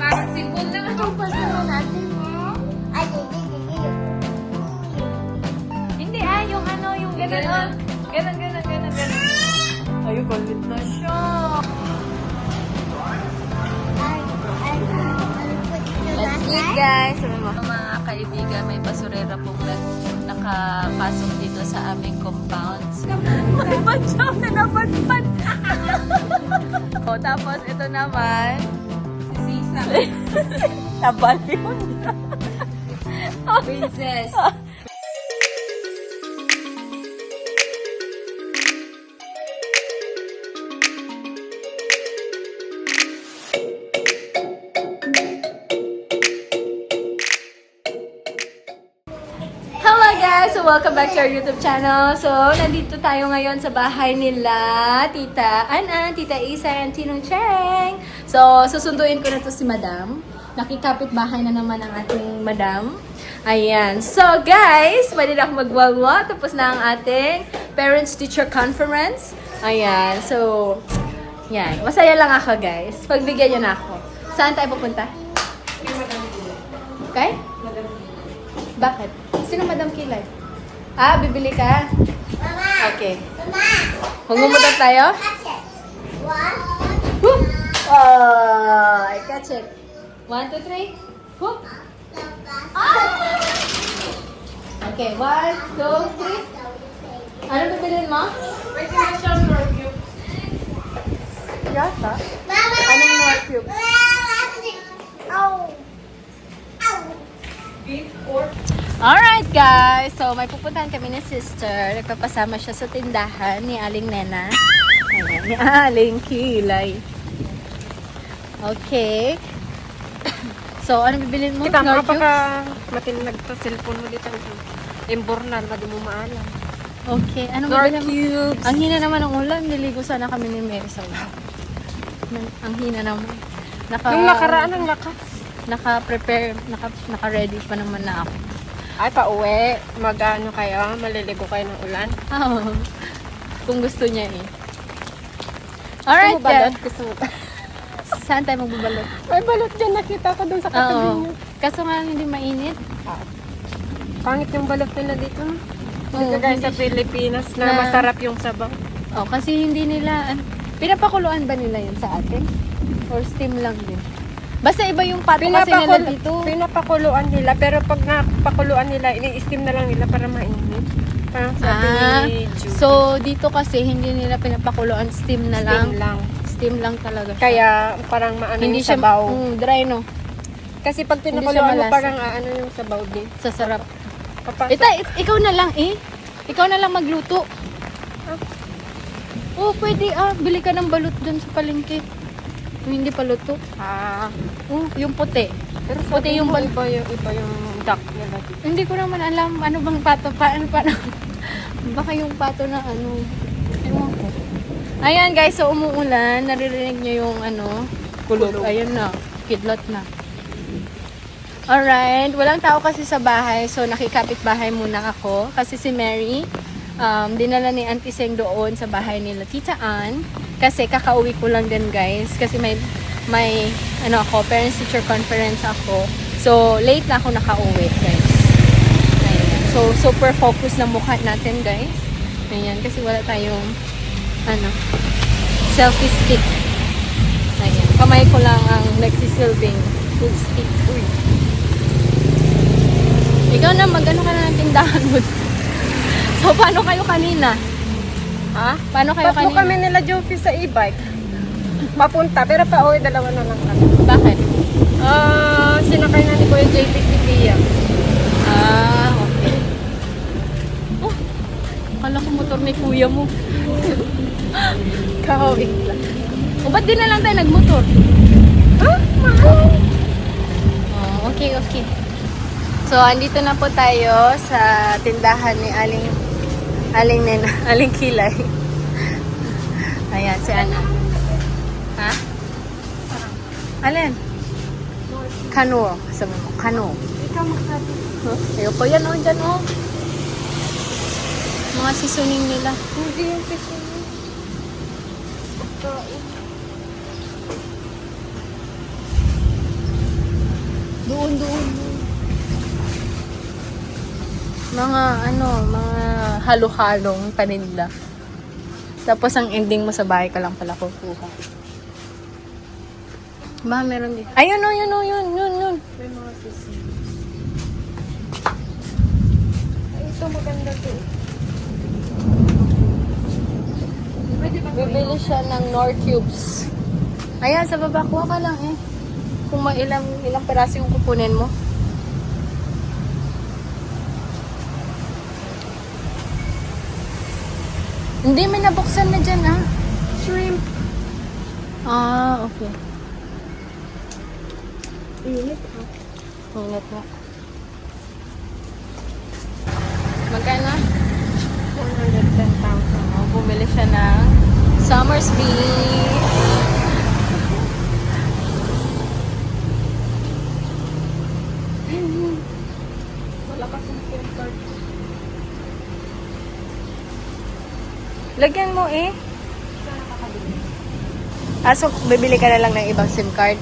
Parang simple na nga. Hindi yung ano, yung ganun. Oh. Ganun. Ayun, galit na siya. Let's eat, guys. Mga kaibigan, may basurera pong nakapasok dito sa aming compound. May badyaw na napadpad. O, tapos ito naman, si Sisa. Nabaliw na. Princess. Hello guys! So welcome back to our YouTube channel. So nandito tayo ngayon sa bahay nila Tita Ana, Tita Isa, and Tinong Cheng. So susunduin ko na to si Madam. Nakikapit bahay na naman ang ating Madam. Ayan. So guys, pwede na ako magwalwa. Tapos na ang ating Parents-Teacher Conference. Ayan. So, yan. Masaya lang ako guys. Pagbigyan niyo na ako. Saan tayo pupunta? Okay? Bakit? Sino Madam Kilay? Bibili ka? Okay. Magmumutot tayo? Whoop! Oh, I catch it. 1, 2, 3. Whoop! Okay, 1, 2, 3. Ano bibilin mo? Yata. Anong more cube? Alright guys, so may pupuntahan kami ni sister. Nagpapasama siya sa tindahan ni Aling Nena. Ayan, ni Aling Kilay. Okay. So, ano bibilin mo? Kita Nor cubes? kapag matinag sa cellphone mo dito. Imbornal, madi mo maalam. Okay, ano Nor bibilin mo? cubes. Ang hina naman ng ulan. Niligo sana kami ni Mary sa ulan. Ang hina naman. Yung nakaraan ang lakas. Naka-prepare, naka-ready pa naman na ako. Ay, pauwi. Mag-ano kayo? Maliligo kayo ng ulan? Oh, kung gusto niya eh. Gusto Alright, mo balot? guys. Gusto mo ba? Saan tayo magbabalot? May balot dyan. Nakita ko dun sa katabi Oo. niyo. Kaso nga hindi mainit. Pangit yung balot nila dito. Oo, Dito guys hindi sa Pilipinas na na- masarap yung sabaw. Oh, kasi hindi nila, pinapakuluan ba nila yun sa atin? Or steam lang din? Basta iba yung pato kasi nila dito. Pinapakuluan nila, pero pag napakuluan nila, ini-steam na lang nila para mainit. Parang sabi ni Judy. So dito kasi hindi nila pinapakuluan, steam na lang. Steam lang. Steam lang talaga siya. Kaya parang maano hindi yung siya sabaw. dry no. Kasi pag Hindi pinakuluan siya mo, malasa. parang ano yung sabaw din. Sasarap. Papasok. Ikaw na lang eh. Ikaw na lang magluto. Oh, pwede bili ka ng balot dun sa palengke. Yung hindi pa luto. Yung puti. Pero puti yung iba yung duck nila dito. Hindi ko naman alam ano bang pato paano. Baka yung pato na ano. Ewan ko. Ayan guys, so umuulan. Naririnig niyo yung kulog. Ayun na. Kidlat na. Alright. Walang tao kasi sa bahay. So nakikapit bahay muna ako. Kasi si Mary, dinala ni Auntie Seng doon sa bahay nila Tita Ann. Kasi kakauwi ko lang din guys. Kasi may parents-teacher conference ako. So late na ako nakauwi guys. Ayan. So super focus na mukha natin guys. Ayan. Kasi wala tayong selfie stick. Ayan. Kamay ko lang ang nagsisilbing food stick. Uy. Ikaw na mag-ano ka na ng tindahan mo. So paano kayo kanina? Paano kayo Tatlo kanina? kami nila Jofi sa e-bike. Papunta, pero pauwi dalawa na lang kami. Bakit? Sinakay na ni Kuya JP si Pia. Okay. Oh, akala ko motor ni kuya mo. Kahawig lang. O, ba't di na lang tayo nagmotor? Mahal. Oh, okay. So, andito na po tayo sa tindahan ni Aling Nena, Aling Kilay. Ayan, si Ana. Ha? Alin? Kano. Sabi mo, kano. Ikaw magsabi. Ayoko yan dyan Mga seasoning nila. Hindi yung picture. Doon. Mga mga halo-halong paninda. Tapos ang ending mo sa bahay ka lang pala kukuha. Ba, meron din. Ayun. May mga sisi. Ay, ito maganda to. Pwede ba Bibili siya ng Nor Cubes. Ayan, sa baba, kuha ka lang eh. Kung ilang peraso yung kukunin mo. Hindi, may nabuksan na dyan ah. shrimp? Ah, okay. Init ha? Ingat nga. Magkano? 110,000. Oh, bumili siya ng Summersby. Wala kasing SIM card. Lagyan mo eh. Saan nakakabili? Ah, so bibili ka na lang ng ibang SIM card?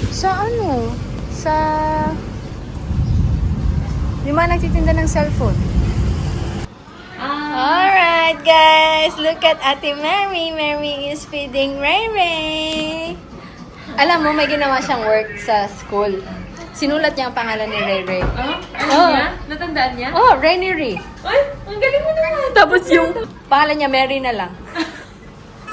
Sa ano? Sa... Yung mga nagtitinda ng cellphone. Alright guys, look at Ate Mary. Mary is feeding Ray Ray. Alam mo, may ginawa siyang work sa school. Sinulat niya ang pangalan ni Ray Ray. Ano niya? Natandaan niya? Oh, Rainy Ray. Ay, ang galing mo naman. Tapos yung pangalan niya Mary na lang.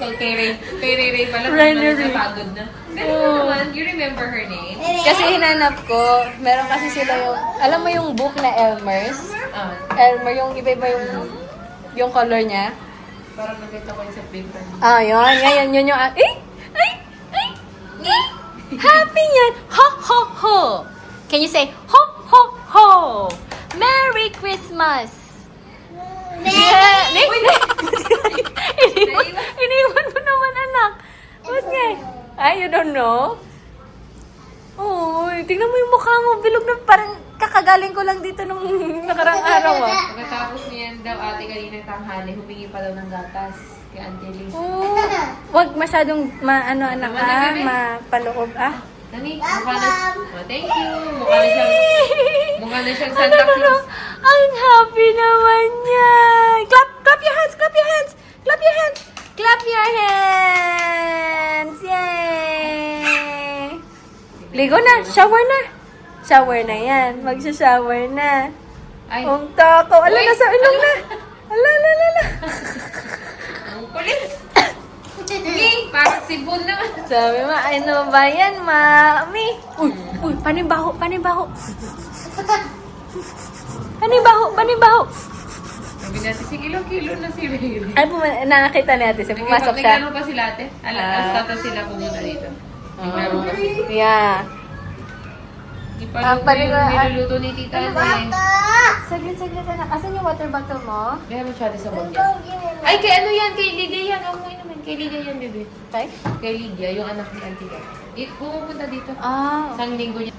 Kay Ray pala. Ray Ray. Napagod na. Galing mo naman. You remember her name? Kasi hinanap ko, meron kasi sila yung, alam mo yung book na Elmer's? Elmer, yung iba-iba yung color niya. Parang nakita ko yung sa paper. Ah, yun. Ngayon, yun yung, ay! Happy yan! Ho, ho, ho! Can you say, ho, ho, ho! Merry Christmas! Yeah! Nick! Iniwan mo naman, anak. What nga? Ay, you don't know? Uy, tingnan mo yung mukha mo. Bilog na parang kakagaling ko lang dito nung nakarang araw. Ah. Pagkatapos niyan daw ate kanina tanghali, humingi pa daw ng gatas kay Auntie Lee. Oh, wag masyadong anak mapaloob ah. Nani, mukha na, thank you. Mukha na siyang Santa No. Claus. Ang happy naman yan. Clap your hands, clap your hands. Clap your hands. Clap your hands. Yay. Ligo na, shower na. Shower na yan. Magsha-shower na. Ay, Ang takaw. Ala, Uy, nasa ilong na. Ala. ang kulit. Okay, parang sibon naman. Sabi mo, ano ba yan, mami? Uy, panibaho. Panibaho. Sabi natin, si kilo-kilo na si Ray. Ay, nakakita natin siya. Pumasok siya. Nagano pa sila ate? Tapos sila pumunta dito. Naglaro pa. Yeah. Ipalo ko paligo- yung niluluto ni Tita Ate. Saglit na. Asan yung water bottle mo? Meron siya sa bag yan. Ay, kay ano yan? Kay Lydia yan. Huwag mo naman. Kay Lydia yan, bebe. Okay. Kay Lydia, yung anak ni Auntie Kat. Pumunta dito. Ah. Isang linggo niya.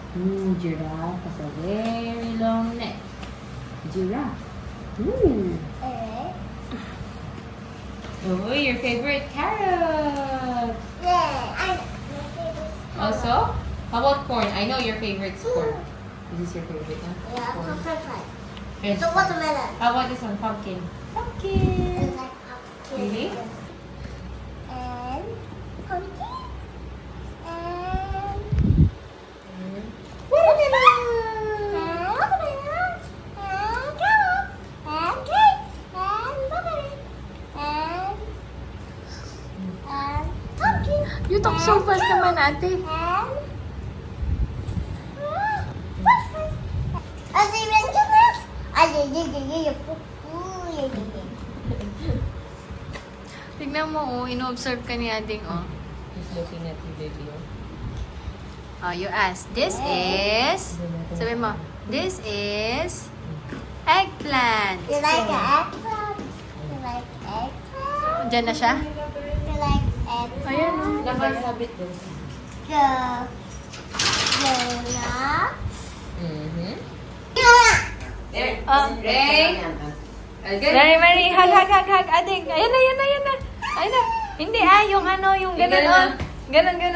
Giraffe has a very long neck. Giraffe. Oh, your favorite carrot. Also, how about corn? I know your favorite is corn. This is your favorite, huh? Corn. Yes. Watermelon. How about this one? Pumpkin. Pumpkin. Really? And pumpkin. And Watermelon. watermelon. And carrot. And cake. And blueberry. And pumpkin. You talk so fast naman, ate. And what's this? Are they randomness? Tignan mo, oh. Ino-observe ka ni ading, oh. Just looking at you, baby. Oh, you ask. This is... Sabi mo, this is... Eggplant. You like eggplant? You like eggplant? Diyan na siya? You like eggplant? Ayan, oh. Nakasabit doon. Nuts. Mm-hmm. Yeah. There. Ah. Ray. Mary, hug. Ading. Ayan na. Ayun na. Hindi yung yung ganun. Ganun.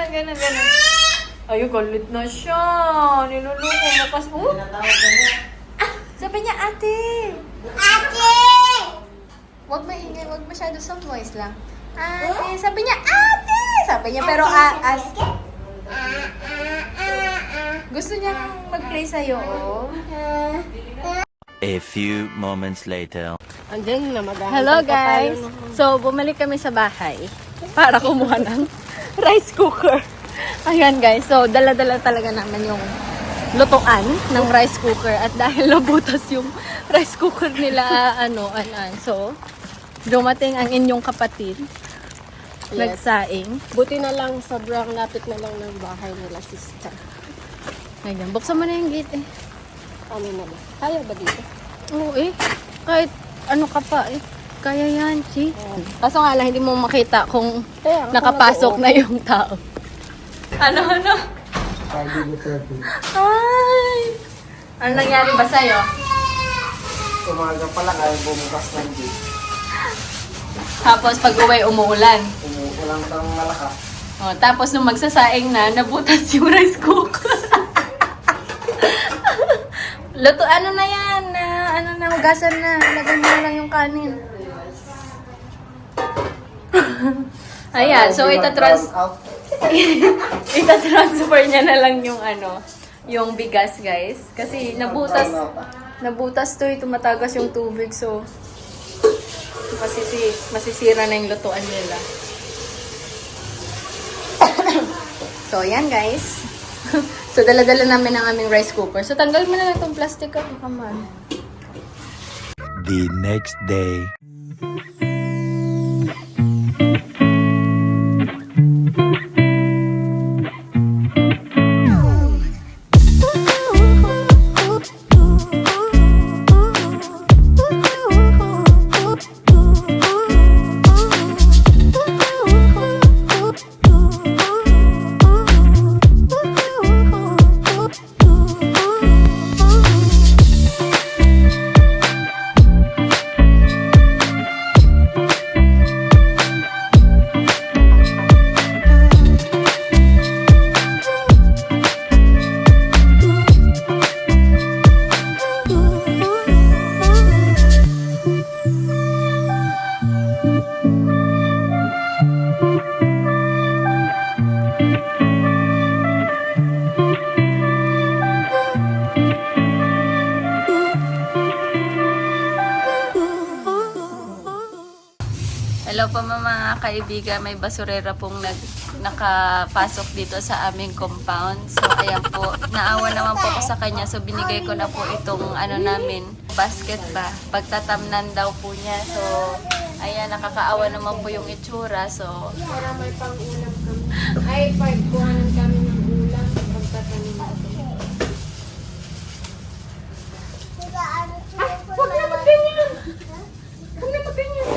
Ayun, galit na siya. Niluluko mo pas. Sabi niya, ate. Ate! Wag maingay, wag masyado soft voice lang. Ate, sabi niya, ate! Sabi niya, pero gusto niya mag-play sa'yo, oh. A few moments later. Andyan na maghahantay Hello pa tayo guys! ng- So, bumalik kami sa bahay para kumuha ng rice cooker. Ayan guys, so dala-dala talaga naman yung lutuan ng rice cooker at dahil nabutas yung rice cooker nila, so, dumating ang inyong kapatid. Yes. Nagsaing. Buti na lang, sobrang lapit na lang ng bahay nila, sister. Ayan, buksan mo na yung gate eh. Ano na ba? Kaya ba dito? Oo eh. Kahit ano ka pa eh. Kaya yan, see? Kaso nga lang, hindi mo makita kung Kaya, ako nakapasok nag-oo. na yung tao. Ano? Ay! Ano nangyari ba sa'yo? Umaga pala kaya bumukas ng gate. Tapos pag uwi, umuulan. Umuulang kang malakas. O, tapos nung magsasaing na, nabutas yung rice cooker. Luto, ano na yan? Hugasan na. Lagay mo na lang yung kanin. Ayan, so itatransfer niya na lang yung yung bigas, guys. Kasi nabutas to, tumatagas yung tubig, so masisira na yung lutuan nila. So, ayan guys. So, dala-dala namin ang aming rice cooker. So, tanggal mo na lang itong plastic up. Come on. The next day. Hello po mga kaibigan, may basurera pong nakapasok dito sa aming compound. So ayan po, naawa naman po ako sa kanya. So binigay ko na po itong namin, basket ba? Pagtatamnan daw po niya. So ayan, nakakaawa naman po yung itsura. So Para may pang-ulam kami. Ay, kuhanan kami ng ulam. Pagtatanim natin. Huwag na magganyan! Huwag na magganyan.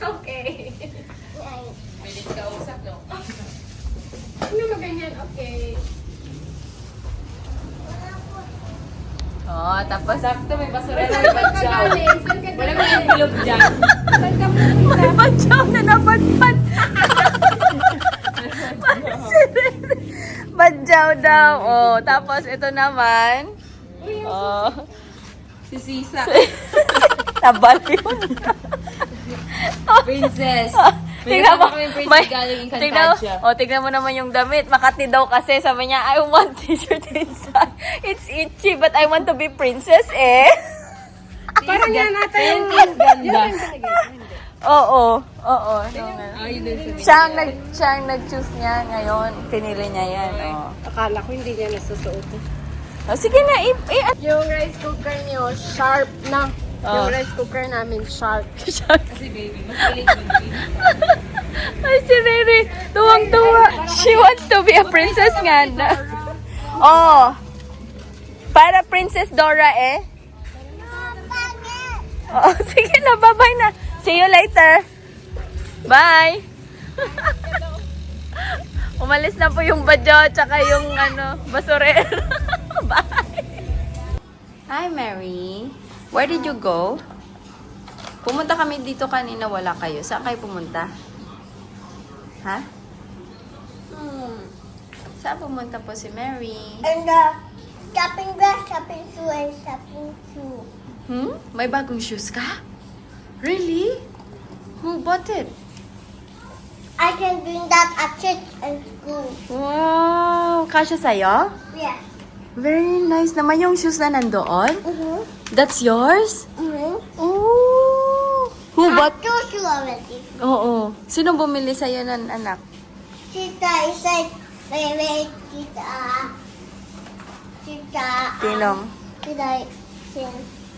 okay. Bilis ka usap, no? Huwag na magganyan, okay. Oh, tapos Sakto, may basurera, may badyaw. Wala mo yung bilog dyan. may badyaw na napadpad. Badyaw daw. Oh, tapos ito naman. Oh. Si Sisa. Tabal yun. Princess. May Tingnan mo, kasama kaming princess may- galing tingnan, Encantadia. tingnan mo naman yung damit. Makati daw kasi. Sabi niya, I want t-shirt inside. It's itchy, but I want to be princess eh. Parang yan natin yung... Ganda. Oo. Ay, yun din Siya ang nag-choose niya ngayon. Pinili niya yan. Oh. Akala ko hindi niya nasusuot. Oh, sige na, Yung rice cooker niyo, sharp na. Oh. Yung rice cooker namin, sharp. Kasi baby, mas pilit mo baby. Ay, si Riri, tuwang-tuwa. She wants to be a princess nga na. Oh, para Princess Dora eh. Oh, sige na, bye-bye na. See you later. Bye. Umalis na po yung badyo, tsaka yung basurero. Bye. Hi, Mary. Where did you go? Pumunta kami dito kanina, wala kayo. Saan kayo pumunta? Ha? Saan pumunta po si Mary? And the shopping bag, shopping shoe, and shopping shoe. May bagong shoes ka? Really? Who bought it? I can bring that at church and school. Wow! Kasya sa'yo? Yes. Very nice naman yung shoes na nandoon. That's yours? Oh! Who bought? Two shoes already. Oo. Sino bumili sa'yo ng anak? Tita is like, wait, Tita. Tinong. Tita,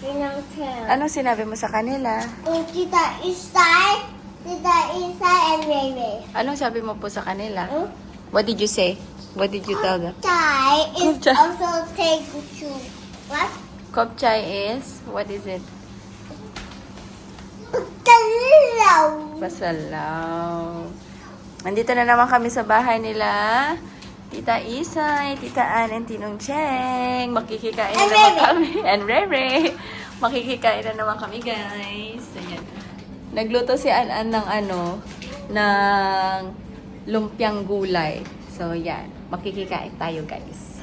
Tinong Chen. Ano sinabi mo sa kanila? Tita Isai, and Ray. Anong sabi mo po sa kanila? Hmm? What did you say? What did you tell them? Chai is Chai. also take shoe. What? Kopchai is? What is it? Hello. Pasalaw. Nandito na naman kami sa bahay nila. Tita Isay, Tita Ann, and Tinong Cheng. Makikikain na And naman Rere. kami. And Rere. Makikikain na naman kami, guys. Ayan. Nagluto si An ng ng lumpiang gulay. So, yan. Makikikain tayo, guys.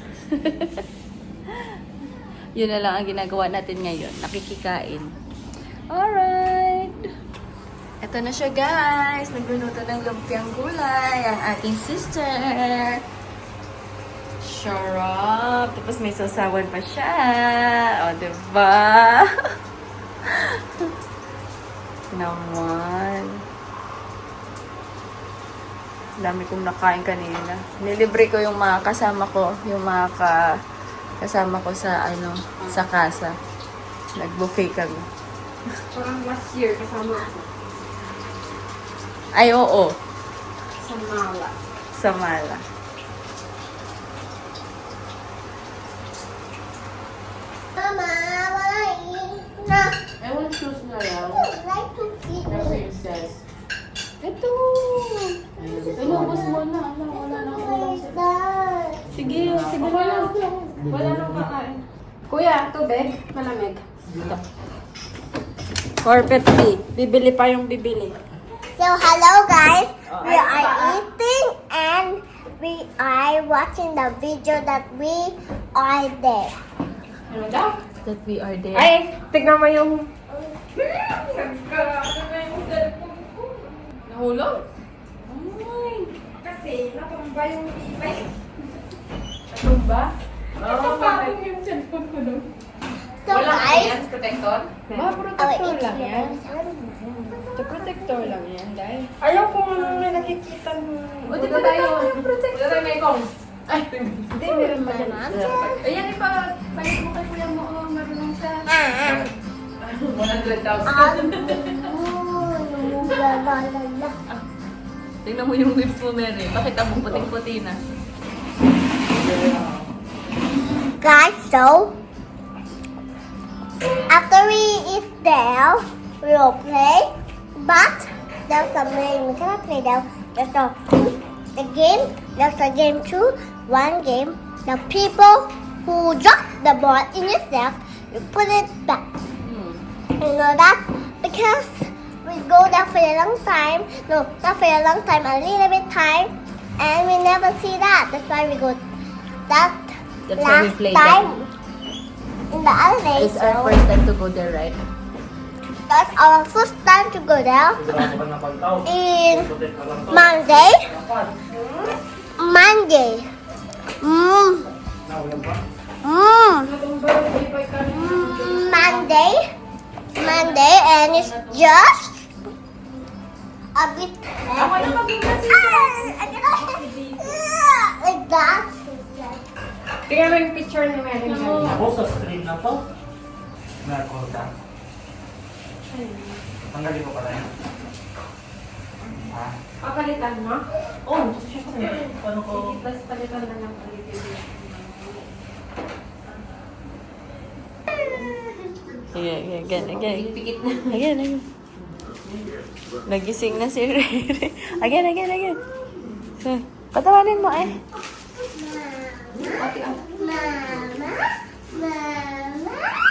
Yun na lang ang ginagawa natin ngayon. Nakikikain. Alright. Ito na siya, guys. Nagluluto ng lumpiang gulay. Ang aking sister. Sarap. Tapos may sasawan pa siya. O, diba? Naman. Dami kong nakain kanina. Nilibre ko yung mga kasama ko. Yung mga kasama ko sa, sa casa. Nag-buffet kami. Parang last year kasama ako Ay, oo. sa Mala. Sa Mala. Mama, wala eat na. I want shoes na lang. I like to eat. Na princess. Ito. Inubos mo na. Wala na ulam sa... Done. Sige, sige Wala na. nang wala nang kakain. Kuya, tubig, malamig. Carpet fee. Bibili pa yung bibili. So hello guys, we are eating and we are watching the video that we are there. Ano daw? That we are there. Ay, tignan mo yung... Nahulog? Kasi natumba yung ibay. Tumba? Nakapagong yung cellphone ko doon. So guys, Protector? Ba, our protector lang yan. eating. Ito, protector lang yan, dahil. Ayaw ko may nakikita mo. O, di ba tayo? Wala tayo may kong. Ay, Hindi, meron ba yan? ayan, ipapalit mo kay kuya mo ang marunong sa... 100,000. Tingnan mo yung lips mo, Mary. Bakit ang puting-puti na? Guys, so after we eat there, we will play. But there's something we cannot play there. There's the game. There's a game too. One game. The people who drop the ball in yourself, you put it back. You know that? Because we go there for a long time. No, not for a long time, a little bit time. And we never see that. That's why we go that That's why we last play time. In the other day, It's our so first time to go there, right? that's our first time to go there. In Monday. Monday. Monday. Monday, and it's just a bit like that. Tingnan mo yung picture ni Mary. Ako sa stream na to. Meron ka. Tanggalin ko pala yan. Ha? Papalitan mo? Oh, paano ko? Tapos palitan na lang ulit. Again. Pikit na. Again. Nagising na si Rere. Again. So, patawanin mo eh. Mama.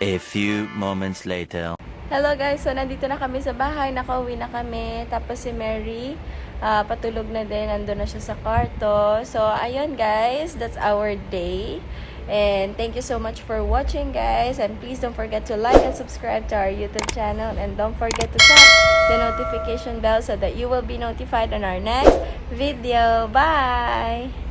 A few moments later. Hello guys, so nandito na kami sa bahay, nakauwi na kami. Tapos si Mary, patulog na din, nandun na siya sa kwarto. So ayun guys, that's our day. And thank you so much for watching guys. And please don't forget to like and subscribe to our YouTube channel. And don't forget to tap the notification bell so that you will be notified on our next video. Bye!